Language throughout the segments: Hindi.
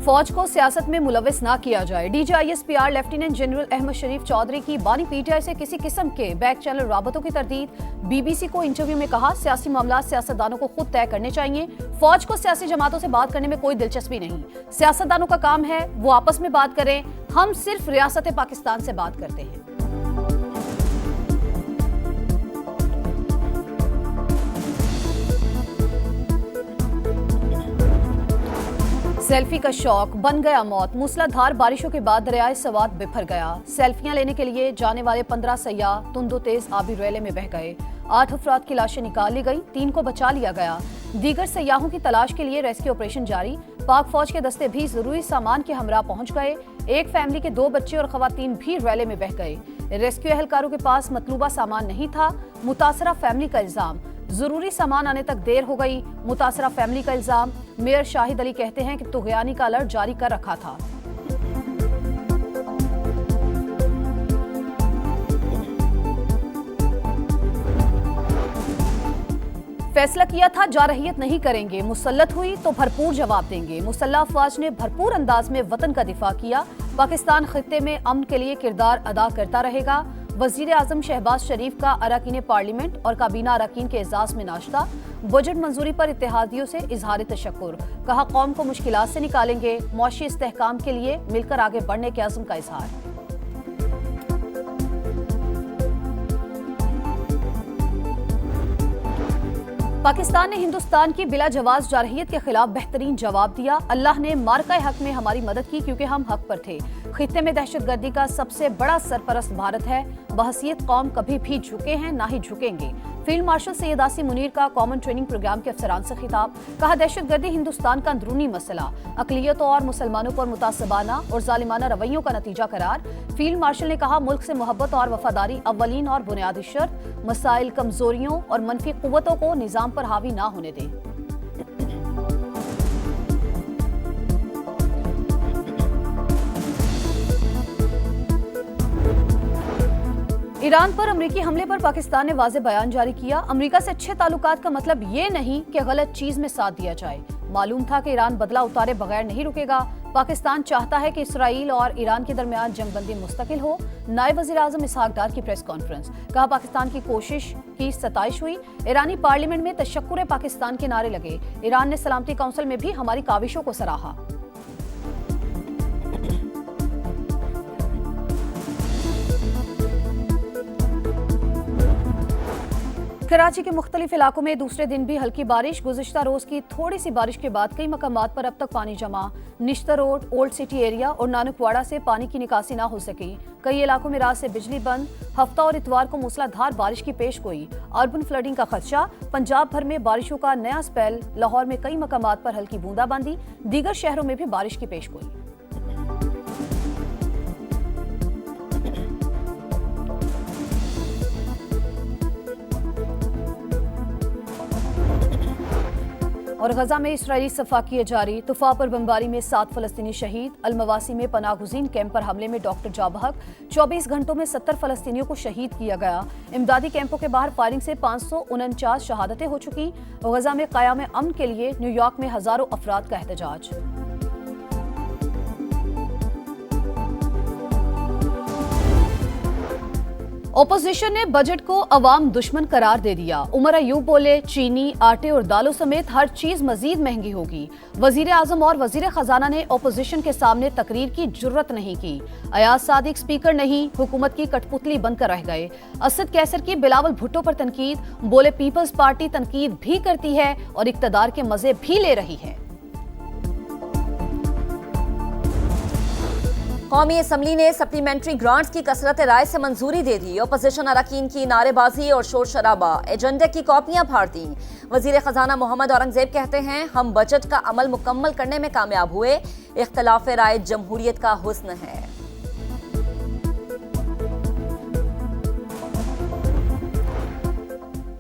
फौज को सियासत में मुलविस ना किया जाए। DGISPR लेफ्टिनेंट जनरल अहमद शरीफ चौधरी की बानी PTI से किसी किस्म के बैक चैनल राबतों की तरदीद। BBC को इंटरव्यू में कहा, सियासी मामला सियासतदानों को खुद तय करने चाहिए। फौज को सियासी जमातों से बात करने में कोई दिलचस्पी नहीं। सियासतदानों का काम है वो आपस में बात करें, हम सिर्फ रियासत पाकिस्तान से बात करते हैं। सेल्फी का शौक बन गया मौत। मूसलाधार बारिशों के बाद दरियाए सवात बिफर गया। सेल्फियां लेने के लिए जाने वाले 15 सयाह तुंदो तेज आबी रेले में बह गए। 8 अफराद की लाशें निकाल ली गई, 3 को बचा लिया गया। दीगर सयाहों की तलाश के लिए रेस्क्यू ऑपरेशन जारी। पाक फौज के दस्ते भी जरूरी सामान के हमरा पहुंच गए। एक फैमिली के 2 बच्चे और खवातीन भी रेले में बह गए। रेस्क्यू एहलकारों के पास मतलूबा सामान नहीं था। मुतासरा फैमिली का इल्जाम, जरूरी सामान आने तक देर हो गई। मुतासरा फैमिली का इल्जाम, मेयर शाहिद अली कहते हैं कि तुगयानी का अलर्ट जारी कर रखा था। फैसला किया था जारहियत नहीं करेंगे, मुसल्लत हुई तो भरपूर जवाब देंगे। मुसल्लह अफवाज ने भरपूर अंदाज में वतन का दिफा किया। पाकिस्तान खित्ते में अमन के लिए किरदार अदा करता रहेगा। वजीर आजम शहबाज शरीफ का अरकान पार्लियामेंट और काबीना अरकान के एजाज में नाश्ता। बजट मंजूरी पर इत्तेहादियों से इजहार तशक्कुर, कहा कौम को मुश्किलात से निकालेंगे। मुआशी इस्तेहकाम के लिए मिलकर आगे बढ़ने के अज़्म का इजहार। पाकिस्तान ने हिंदुस्तान की बिला जवाज जारहियत के खिलाफ बेहतरीन जवाब दिया। अल्लाह ने मार्का हक में हमारी मदद की क्योंकि हम हक पर थे। खित्ते में दहशतगर्दी का सबसे बड़ा सरपरस्त भारत है। बहसीयत कौम कभी भी झुके हैं ना ही झुकेंगे। फील्ड मार्शल सैयद आसिम मुनीर का कॉमन ट्रेनिंग प्रोग्राम के अफसरान से खिताब, कहा दहशतगर्दी हिंदुस्तान का अंदरूनी मसला, अकलियतों और मुसलमानों पर मुतासबाना और जालिमाना रवैयों का नतीजा करार। फील्ड मार्शल ने कहा मुल्क से मोहब्बत और वफादारी अव्वलीन और बुनियादी शर्त। मसाइल, कमजोरियों और मनफी कुव्वतों को निजाम पर हावी ना होने दें। ईरान पर अमरीकी हमले पर पाकिस्तान ने वाज़ेह बयान जारी किया। अमरीका से अच्छे ताल्लुकात का मतलब ये नहीं कि गलत चीज में साथ दिया जाए। मालूम था कि ईरान बदला उतारे बगैर नहीं रुकेगा। पाकिस्तान चाहता है कि इसराइल और ईरान के दरमियान जंगबंदी मुस्तकिल हो। नायब वज़ीर आज़म इसहाक डार की प्रेस कॉन्फ्रेंस, कहा पाकिस्तान की कोशिश की सताइश हुई। ईरानी पार्लियामेंट में तशक्कुर पाकिस्तान के नारे लगे। ईरान ने सलामती काउंसिल में भी हमारी काविशों को सराहा। कराची के मुख्तलिफ इलाकों में दूसरे दिन भी हल्की बारिश। गुज़िश्ता रोज की थोड़ी सी बारिश के बाद कई मकामात पर अब तक पानी जमा। Nishtar road, old city area और नानकवाड़ा से पानी की निकासी ना हो सकी। कई इलाकों में रात से बिजली बंद। हफ्ता और इतवार को मूसलाधार बारिश की पेश गोई। अर्बन फ्लडिंग का खदशा। पंजाब भर में बारिशों का नया स्पेल। लाहौर में कई मकामात पर हल्की बूंदाबांदी। दीगर शहरों में भी बारिश की पेश गोई। और गजा में इसराइली सफाकियत जारी। तुफा पर बमबारी में 7 फलस्तीनी शहीद। अलमवासी में पनागुज़ीन कैंप पर हमले में डॉक्टर जाबहक। 24 घंटों में 70 फलस्तीनियों को शहीद किया गया। इमदादी कैंपों के बाहर फायरिंग से 549 शहादतें हो चुकी। गजा में क़याम अमन के लिए न्यूयॉर्क में हजारों अफराद का एहतजाज। ओपोजिशन ने बजट को अवाम दुश्मन करार दे दिया। उमर अयूब बोले चीनी, आटे और दालों समेत हर चीज मजीद महंगी होगी। वजीर आजम और वजीर खजाना ने ओपोजिशन के सामने तकरीर की जुर्रत नहीं की। अयाज सादिक स्पीकर नहीं, हुकूमत की कठपुतली बनकर रह गए। असद कैसर की बिलावल भुट्टो पर तनकीद, बोले पीपल्स पार्टी तनकीद भी करती है और इक्तदार के मजे भी ले रही है। कौमी असम्बली ने सप्लीमेंट्री ग्रांट्स की कसरत राय से मंजूरी दे दी। ओपोजिशन अरकान की नारेबाजी और शोर शराबा, एजेंडे की कॉपियां फाड़ दी। वजीर खजाना मोहम्मद औरंगजेब कहते हैं हम बजट का अमल मुकम्मल करने में कामयाब हुए। इख्तिलाफ राय जमहूरियत का हुस्न है।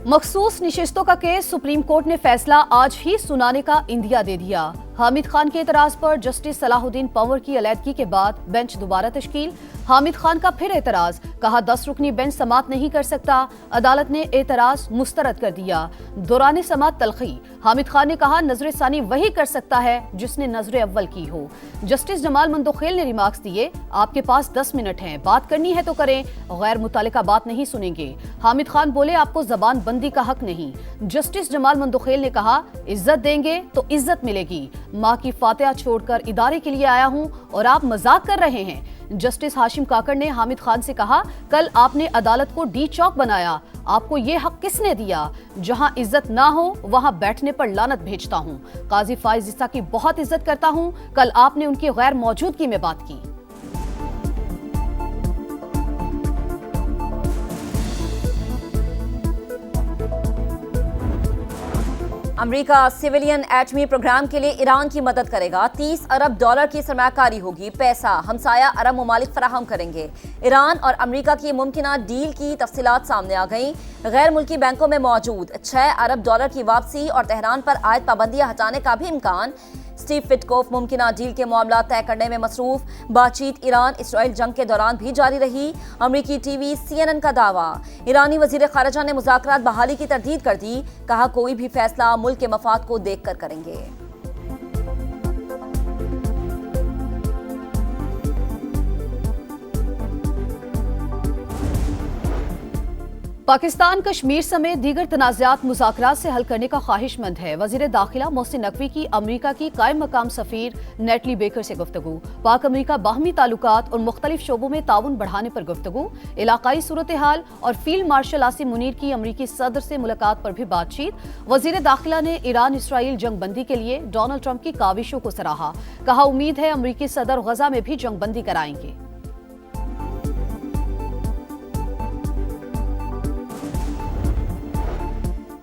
मखसूस निशिस्तों का केस सुप्रीम कोर्ट ने फैसला आज ही सुनाने का इंदिया दे दिया। हामिद खान के एतराज पर जस्टिस सलाहुद्दीन पंवर की अलहदगी के बाद बेंच दोबारा तश्कील। हामिद खान का फिर एतराज, कहा 10 रुकनी बेंच समाअत नहीं कर सकता। अदालत ने एतराज मुस्तरद कर दिया। दौरान समाअत तलखी, हामिद खान ने कहा नजर सानी वही कर सकता है जिसने नजर अव्वल की हो। जस्टिस जमाल मंदोखेल ने रिमार्क्स दिए, आपके पास 10 मिनट हैं, बात करनी है तो करें, गैर मुतालिका बात नहीं सुनेंगे। हामिद खान बोले आपको जबान बंदी का हक नहीं। जस्टिस जमाल मंदोखेल ने कहा इज्जत देंगे तो इज्जत मिलेगी। माँ की फातिहा छोड़कर इदारे के लिए आया हूँ और आप मजाक कर रहे हैं। जस्टिस हाशिम काकड़ ने हामिद खान से कहा कल आपने अदालत को डी चौक बनाया, आपको ये हक किसने दिया? जहां इज्जत ना हो वहां बैठने पर लानत भेजता हूं। काजी फाइज ईसा की बहुत इज्जत करता हूं, कल आपने उनकी गैर मौजूदगी में बात की। अमेरिका सिविलियन एटमी प्रोग्राम के लिए ईरान की मदद करेगा। 30 अरब डॉलर की सरमाकारी होगी। पैसा हमसाया अरब ममालिक फराहम करेंगे। ईरान और अमेरिका की मुमकिना डील की तफसीलात सामने आ गई। गैर मुल्की बैंकों में मौजूद 6 अरब डॉलर की वापसी और तेहरान पर आयद पाबंदियां हटाने का भी इम्कान। स्टीव विटकोफ मुमकिना डील के मामला तय करने में मसरूफ। बातचीत ईरान इसराइल जंग के दौरान भी जारी रही। अमेरिकी टीवी CNN का दावा, ईरानी वजीर खारजा ने मुज़ाकरात बहाली की तरदीद कर दी। कहा कोई भी फैसला मुल्क के मफाद को देखकर करेंगे। पाकिस्तान कश्मीर समेत दीगर तनाज़ात मुज़ाकरात से हल करने का ख्वाहिशमंद है। वज़ीर दाखिला मोहसिन नकवी की अमरीका की कायम मकाम सफ़ीर नेटली बेकर से गुफ्तगू। पाक अमरीका बाहमी ताल्लुकात और मुख्तलिफ शोबों में ताउन बढ़ाने पर गुफ्तगू। इलाकाई सूरत हाल और फील्ड मार्शल आसिम मुनीर की अमरीकी सदर से मुलाकात पर भी बातचीत। वज़ीर दाखिला ने ईरान इसराइल जंग बंदी के लिए डोनाल्ड ट्रंप की काविशों को सराहा। कहा उम्मीद है अमरीकी सदर गजा में भी जंग बंदी कराएंगे।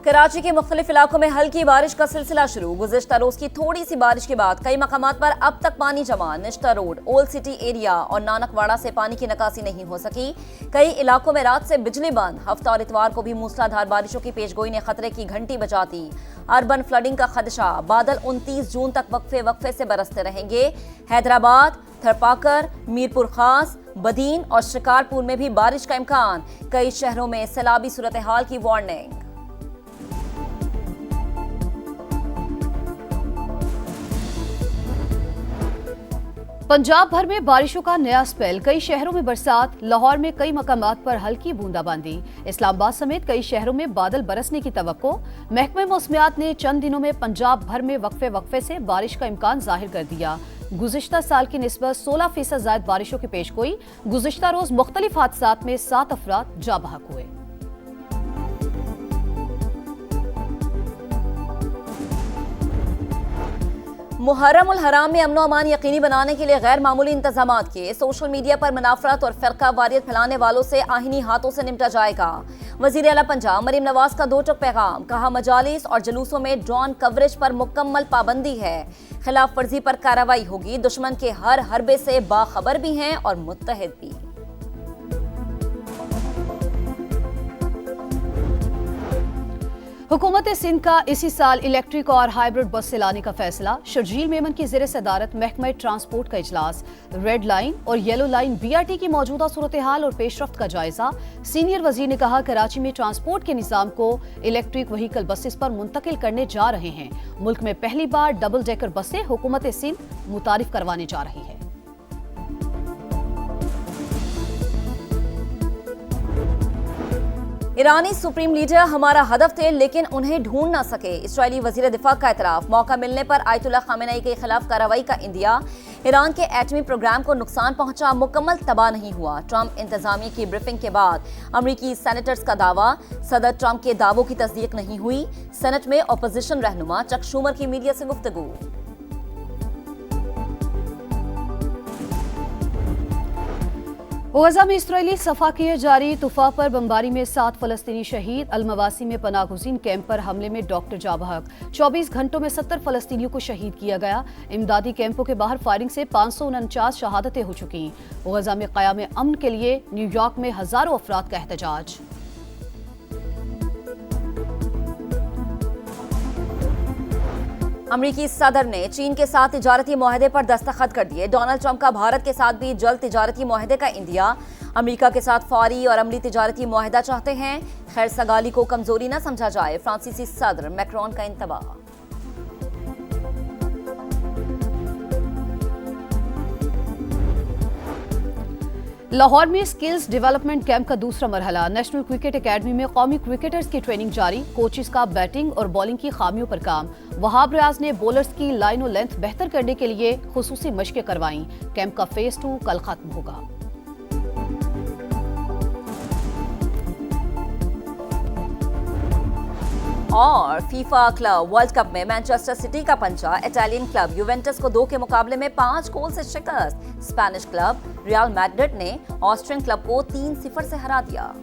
कराची के मुख्तलिफ इलाकों में हल्की बारिश का सिलसिला शुरू। गुज़िश्ता रोज की थोड़ी सी बारिश के बाद कई मकामात पर अब तक पानी जमा। निश्ता रोड, ओल्ड सिटी एरिया और नानकवाड़ा से पानी की निकासी नहीं हो सकी। कई इलाकों में रात से बिजली बंद। हफ्ता और इतवार को भी मूसलाधार बारिशों की पेशगोई ने खतरे की घंटी बजाती। अर्बन फ्लडिंग का खदशा। बादल 29 जून तक वक्फे से बरसते रहेंगे। हैदराबाद, थरपाकर, मीरपुर खास, बदीन और शिकारपुर में भी बारिश का इम्कान। कई शहरों में सैलाबी सूरत हाल की वार्निंग। पंजाब भर में बारिशों का नया स्पेल। कई शहरों में बरसात। लाहौर में कई मकामात पर हल्की बूंदाबांदी। इस्लामाबाद समेत कई शहरों में बादल बरसने की तवक्को। महकमे मौसमियात ने चंद दिनों में पंजाब भर में वक्फे से बारिश का इम्कान जाहिर कर दिया। गुज़िश्ता साल की निस्बत 16% ज़ायद बारिशों की पेशगोई। गुज़िश्ता रोज मुख्तलिफ हादसात में 7 अफराद जाँ बहक हुए। मुहर्रम उल हराम में अमनो अमान यकीनी बनाने के लिए गैर मामूली इंतजामात किए। सोशल मीडिया पर मुनाफरत और फ़िरका वारियत फैलाने वालों से आहिनी हाथों से निपटा जाएगा। वज़ीर आला पंजाब मरीम नवाज का 2 टूक पैगाम। कहा मजालिस और जुलूसों में ड्रोन कवरेज पर मुकम्मल पाबंदी है। खिलाफ वर्जी पर कार्रवाई होगी। दुश्मन के हर हरबे से बाखबर भी हैं और मुत्तहिद भी। हुकूमत सिंध का इसी साल इलेक्ट्रिक और हाइब्रिड बस से लाने का फैसला। शर्जील मेमन की ज़ेर सदारत महकमा ट्रांसपोर्ट का इजलास। रेड लाइन और येलो लाइन BRT की मौजूदा सूरत हाल और पेशरफ्त का जायजा। सीनियर वजीर ने कहा कराची में ट्रांसपोर्ट के निज़ाम को इलेक्ट्रिक व्हीकल बसेस पर मुंतकिल करने जा रहे हैं। मुल्क में पहली बार डबल डेकर बसें हुकूमत सिंध मुतारिफ करवाने जा रही है। ईरानी सुप्रीम लीडर हमारा हदफ थे लेकिन उन्हें ढूंढ ना सके। इस्राएली वजीर दिफा का एतराफ। मौका मिलने पर आयतुल्लाह खामेनेई के खिलाफ कार्रवाई का इंदिया। ईरान के एटमी प्रोग्राम को नुकसान पहुंचा, मुकम्मल तबाह नहीं हुआ। ट्रंप इंतजामिया की ब्रीफिंग के बाद अमरीकी सेनेटर्स का दावा। सदर ट्रंप के दावों की तस्दीक नहीं हुई। सेनेट में अपोजिशन रहनुमा चक शूमर की मीडिया से गुफ्तगू। गजा में इसराइली सफा किए जारी तुफा पर बमबारी में 7 फलस्तीनी शहीद। अलमवासी में पनागुज़ीन कैंप पर हमले में डॉक्टर जाबहक। 24 घंटों में 70 फलस्तीनियों को शहीद किया गया। इमदादी कैंपों के बाहर फायरिंग से 549 शहादतें हो चुकी। गजा में क़याम अमन के लिए न्यूयॉर्क में हजारों अफराद का एहतजाज। अमरीकी सदर ने चीन के साथ तिजारती मुआहदे पर दस्तखत कर दिए। डोनाल्ड ट्रंप का भारत के साथ भी जल्द तिजारती मुआहदे का इंदिया। अमेरिका के साथ फौरी और अमली तिजारती मुआहदा चाहते हैं। खैर सगाली को कमजोरी न समझा जाए, फ्रांसीसी सदर मैक्रोन का इंतबाह। लाहौर में स्किल्स डेवलपमेंट कैंप का दूसरा मरहला। नेशनल क्रिकेट एकेडमी में कौमी क्रिकेटर्स की ट्रेनिंग जारी। कोचेस का बैटिंग और बॉलिंग की खामियों पर काम। वहाब रियाज ने बॉलर्स की लाइन और लेंथ बेहतर करने के लिए खुसूसी मशकें करवाईं। कैंप का फेज 2 कल खत्म होगा। और फीफा क्लब वर्ल्ड कप में मैनचेस्टर सिटी का पंचा इटालियन क्लब यूवेंटस को 2 के मुकाबले में 5 गोल से शिकस्त। स्पेनिश क्लब रियल मैड्रिड ने ऑस्ट्रियन क्लब को 3-0 से हरा दिया।